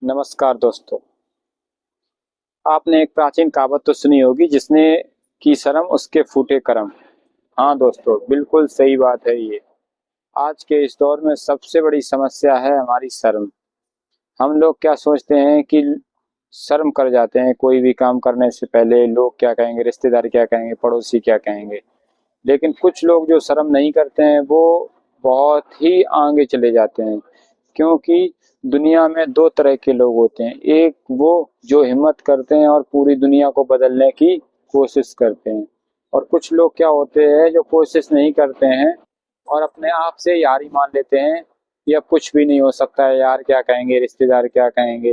नमस्कार दोस्तों। आपने एक प्राचीन कहावत तो सुनी होगी जिसने की शर्म उसके फूटे करम। हाँ दोस्तों, बिल्कुल सही बात है ये। आज के इस दौर में सबसे बड़ी समस्या है हमारी शर्म। हम लोग क्या सोचते हैं कि शर्म कर जाते हैं कोई भी काम करने से पहले, लोग क्या कहेंगे, रिश्तेदार क्या कहेंगे, पड़ोसी क्या कहेंगे। लेकिन कुछ लोग जो शर्म नहीं करते हैं वो बहुत ही आगे चले जाते हैं। क्योंकि दुनिया में दो तरह के लोग होते हैं। एक वो जो हिम्मत करते हैं और पूरी दुनिया को बदलने की कोशिश करते हैं, और कुछ लोग क्या होते हैं जो कोशिश नहीं करते हैं और अपने आप से यार ही मान लेते हैं कि अब कुछ भी नहीं हो सकता है, यार क्या कहेंगे, रिश्तेदार क्या कहेंगे।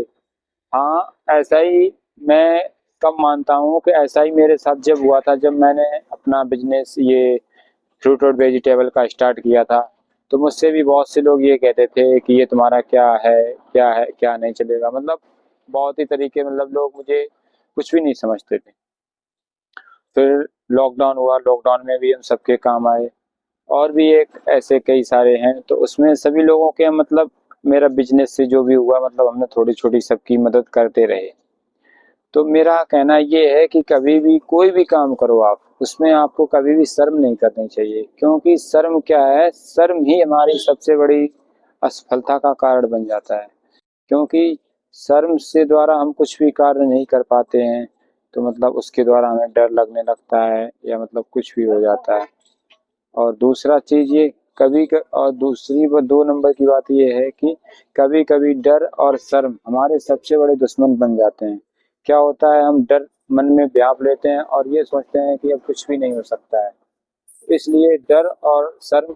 हाँ, ऐसा ही मैं कब मानता हूँ कि ऐसा ही मेरे साथ जब हुआ था, जब मैंने अपना बिजनेस ये फ्रूट और वेजिटेबल का स्टार्ट किया था। तो मुझसे भी बहुत से लोग ये कहते थे कि ये तुम्हारा क्या है, क्या नहीं चलेगा, मतलब बहुत ही तरीके, मतलब लोग मुझे कुछ भी नहीं समझते थे। फिर लॉकडाउन हुआ, लॉकडाउन में भी हम सबके काम आए। और भी एक ऐसे कई सारे हैं, तो उसमें सभी लोगों के मतलब मेरा बिजनेस से जो भी हुआ, मतलब हमने थोड़ी छोटी सबकी मदद करते रहे। तो मेरा कहना ये है कि कभी भी कोई भी काम करो आप, उसमें आपको कभी भी शर्म नहीं करनी चाहिए। क्योंकि शर्म क्या है, शर्म ही हमारी सबसे बड़ी असफलता का कारण बन जाता है। क्योंकि शर्म से द्वारा हम कुछ भी कार्य नहीं कर पाते हैं, तो मतलब उसके द्वारा हमें डर लगने लगता है या मतलब कुछ भी हो जाता है। और दूसरा चीज़ ये और दूसरी वो 2 नंबर की बात ये है कि कभी-कभी डर और शर्म हमारे सबसे बड़े दुश्मन बन जाते हैं। क्या होता है, हम डर मन में व्याप लेते हैं और ये सोचते हैं कि अब कुछ भी नहीं हो सकता है। इसलिए डर और शर्म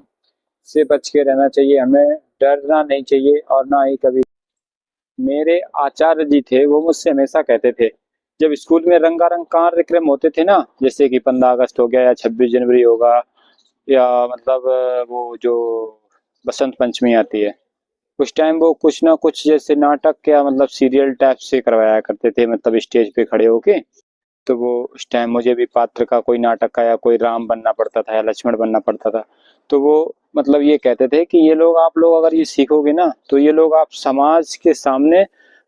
से बच के रहना चाहिए, हमें डरना नहीं चाहिए और ना ही कभी। मेरे आचार्य जी थे, वो मुझसे हमेशा कहते थे, जब स्कूल में रंगारंग कार्यक्रम होते थे ना, जैसे कि 15 अगस्त हो गया या 26 जनवरी होगा, या मतलब वो जो बसंत पंचमी आती है, उस टाइम वो कुछ ना कुछ जैसे नाटक या मतलब सीरियल टाइप से करवाया करते थे, मतलब स्टेज पे खड़े होके। तो वो उस टाइम मुझे भी पात्र का कोई नाटक का या कोई राम बनना पड़ता था या लक्ष्मण बनना पड़ता था। तो वो मतलब ये कहते थे कि ये लोग, आप लोग अगर ये सीखोगे ना, तो ये लोग आप समाज के सामने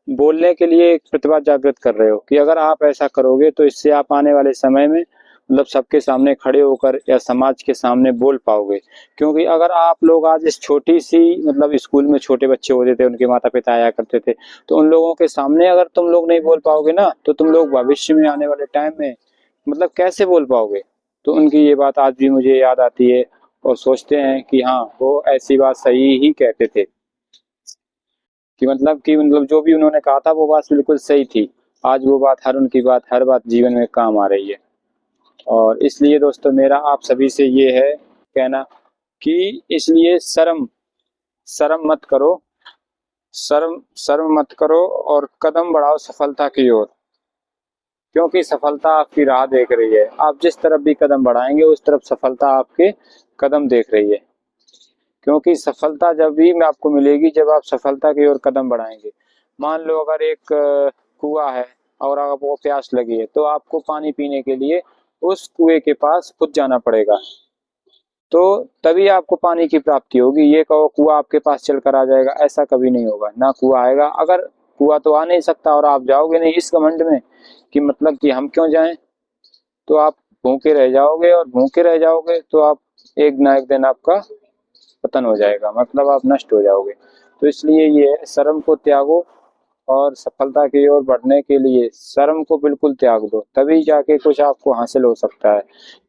बोलने के लिए एक प्रतिभा जागृत कर रहे हो, कि अगर आप ऐसा करोगे तो इससे आप आने वाले समय में मतलब सबके सामने खड़े होकर या समाज के सामने बोल पाओगे। क्योंकि अगर आप लोग आज इस छोटी सी मतलब स्कूल में छोटे बच्चे होते थे, उनके माता पिता आया करते थे, तो उन लोगों के सामने अगर तुम लोग नहीं बोल पाओगे ना, तो तुम लोग भविष्य में आने वाले टाइम में मतलब कैसे बोल पाओगे। तो उनकी ये बात आज भी मुझे याद आती है, और सोचते हैं कि हाँ, वो ऐसी बात सही ही कहते थे, कि मतलब जो भी उन्होंने कहा था वो बात बिल्कुल सही थी। आज वो बात, उनकी बात, हर बात जीवन में काम आ रही है। और इसलिए दोस्तों, मेरा आप सभी से ये है कहना कि इसलिए शर्म शर्म मत करो, शर्म शर्म मत करो और कदम बढ़ाओ सफलता की ओर। क्योंकि सफलता आपकी राह देख रही है, आप जिस तरफ भी कदम बढ़ाएंगे उस तरफ सफलता आपके कदम देख रही है। क्योंकि सफलता जब भी में आपको मिलेगी जब आप सफलता की ओर कदम बढ़ाएंगे। मान लो अगर एक कुआं है और आपको प्यास लगी है, तो आपको पानी पीने के लिए उस कुएं के पास खुद जाना पड़ेगा। तो तभी आपको पानी की प्राप्ति होगी। ये कहो कुआं आपके पास चल कर आ जाएगा, ऐसा कभी नहीं होगा। ना कुआं आएगा, अगर कुआं तो आ नहीं सकता और आप जाओगे नहीं इस घमंड में कि मतलब कि हम क्यों जाएं, तो आप भूखे रह जाओगे, और भूखे रह जाओगे तो आप एक ना एक दिन आपका पतन हो जाएगा, मतलब आप नष्ट हो जाओगे। तो इसलिए ये है, शर्म को त्यागो और सफलता की ओर बढ़ने के लिए शर्म को बिल्कुल त्याग दो, तभी जाके कुछ आपको हासिल हो सकता है।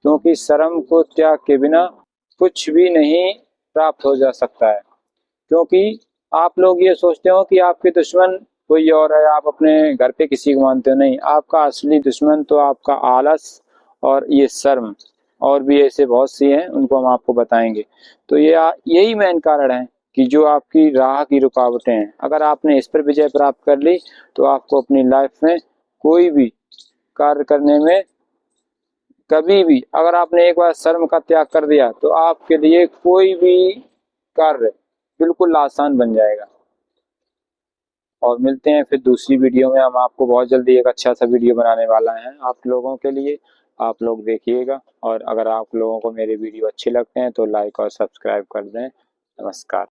क्योंकि शर्म को त्याग के बिना कुछ भी नहीं प्राप्त हो जा सकता है। क्योंकि आप लोग ये सोचते हो कि आपके दुश्मन कोई और है, आप अपने घर पे किसी को मानते हो, नहीं, आपका असली दुश्मन तो आपका आलस और ये शर्म। और भी ऐसे बहुत सी हैं, उनको हम आपको बताएंगे। तो यही मेन कारण है कि जो आपकी राह की रुकावटें हैं, अगर आपने इस पर विजय प्राप्त कर ली, तो आपको अपनी लाइफ में कोई भी कार्य करने में, कभी भी अगर आपने एक बार शर्म का त्याग कर दिया, तो आपके लिए कोई भी कार्य बिल्कुल आसान बन जाएगा। और मिलते हैं फिर दूसरी वीडियो में। हम आपको बहुत जल्दी एक अच्छा सा वीडियो बनाने वाला है आप लोगों के लिए, आप लोग देखिएगा। और अगर आप लोगों को मेरे वीडियो अच्छे लगते हैं तो लाइक और सब्सक्राइब कर दें। नमस्कार।